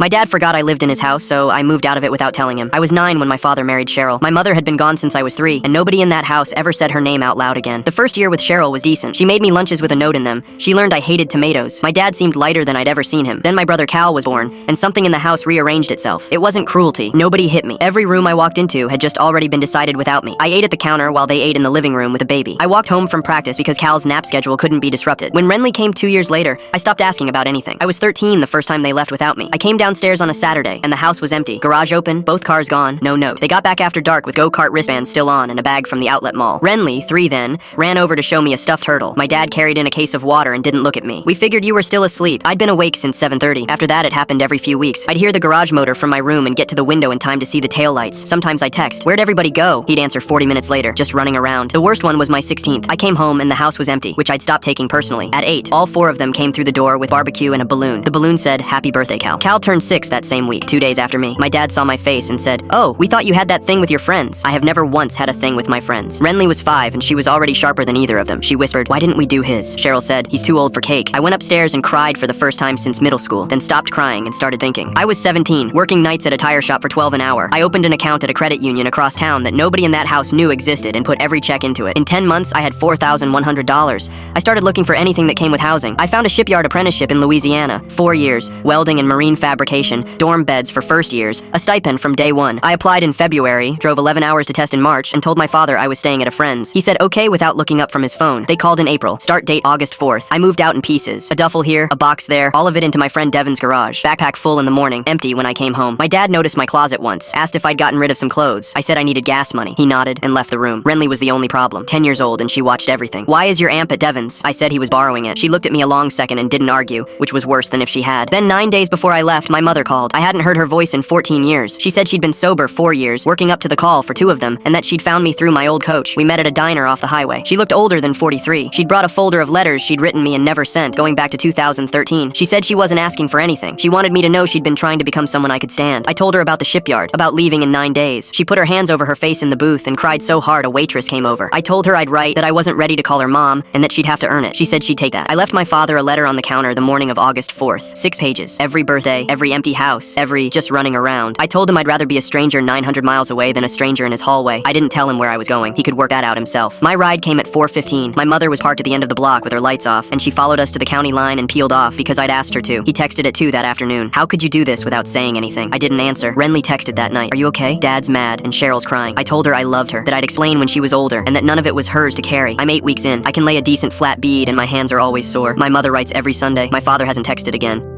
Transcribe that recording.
My dad forgot I lived in his house, so I moved out of it without telling him. I was 9 when my father married Cheryl. My mother had been gone since I was 3, and nobody in that house ever said her name out loud again. The first year with Cheryl was decent. She made me lunches with a note in them. She learned I hated tomatoes. My dad seemed lighter than I'd ever seen him. Then my brother Cal was born, and something in the house rearranged itself. It wasn't cruelty. Nobody hit me. Every room I walked into had just already been decided without me. I ate at the counter while they ate in the living room with a baby. I walked home from practice because Cal's nap schedule couldn't be disrupted. When Renly came 2 years later, I stopped asking about anything. I was 13 the first time they left without me. I came downstairs on a Saturday, and the house was empty. Garage open, both cars gone, no note. They got back after dark with go-kart wristbands still on and a bag from the outlet mall. Renly, 3 then, ran over to show me a stuffed turtle. My dad carried in a case of water and didn't look at me. We figured you were still asleep. I'd been awake since 7:30. After that, it happened every few weeks. I'd hear the garage motor from my room and get to the window in time to see the taillights. Sometimes I'd text, "Where'd everybody go?" He'd answer 40 minutes later, just running around. The worst one was my 16th. I came home and the house was empty, which I'd stopped taking personally. At 8, all 4 of them came through the door with barbecue and a balloon. The balloon said, "Happy birthday, Cal." Cal turned 6 that same week, 2 days after me. My dad saw my face and said, "Oh, we thought you had that thing with your friends." I have never once had a thing with my friends. Renly was 5 and she was already sharper than either of them. She whispered, "Why didn't we do his?" Cheryl said, "He's too old for cake." I went upstairs and cried for the first time since middle school, then stopped crying and started thinking. I was 17, working nights at a tire shop for $12 an hour. I opened an account at a credit union across town that nobody in that house knew existed and put every check into it. In 10 months, I had $4,100. I started looking for anything that came with housing. I found a shipyard apprenticeship in Louisiana, 4 years, welding and marine fabrication, dorm beds for first years, a stipend from day 1. I applied in February, drove 11 hours to test in March, and told my father I was staying at a friend's. He said okay without looking up from his phone. They called in April. Start date August 4th. I moved out in pieces. A duffel here, a box there, all of it into my friend Devin's garage. Backpack full in the morning, empty when I came home. My dad noticed my closet once, asked if I'd gotten rid of some clothes. I said I needed gas money. He nodded and left the room. Renly was the only problem. 10 years old and she watched everything. "Why is your amp at Devin's?" I said he was borrowing it. She looked at me a long second and didn't argue, which was worse than if she had. Then 9 days before I left, my mother called. I hadn't heard her voice in 14 years. She said she'd been sober 4 years, working up to the call for 2 of them, and that she'd found me through my old coach. We met at a diner off the highway. She looked older than 43. She'd brought a folder of letters she'd written me and never sent, going back to 2013. She said she wasn't asking for anything. She wanted me to know she'd been trying to become someone I could stand. I told her about the shipyard, about leaving in 9 days. She put her hands over her face in the booth and cried so hard a waitress came over. I told her I'd write, that I wasn't ready to call her mom, and that she'd have to earn it. She said she'd take that. I left my father a letter on the counter the morning of August 4th. 6 pages. Every birthday, every empty house, every just running around. I told him I'd rather be a stranger 900 miles away than a stranger in his hallway. I didn't tell him where I was going. He could work that out himself. My ride came at 4:15. My mother was parked at the end of the block with her lights off, and she followed us to the county line and peeled off because I'd asked her to. He texted at 2 that afternoon. "How could you do this without saying anything?" I didn't answer. Renly texted that night. "Are you okay?" Dad's mad, and Cheryl's crying. I told her I loved her, that I'd explain when she was older, and that none of it was hers to carry. I'm 8 weeks in. I can lay a decent flat bead, and my hands are always sore. My mother writes every Sunday. My father hasn't texted again.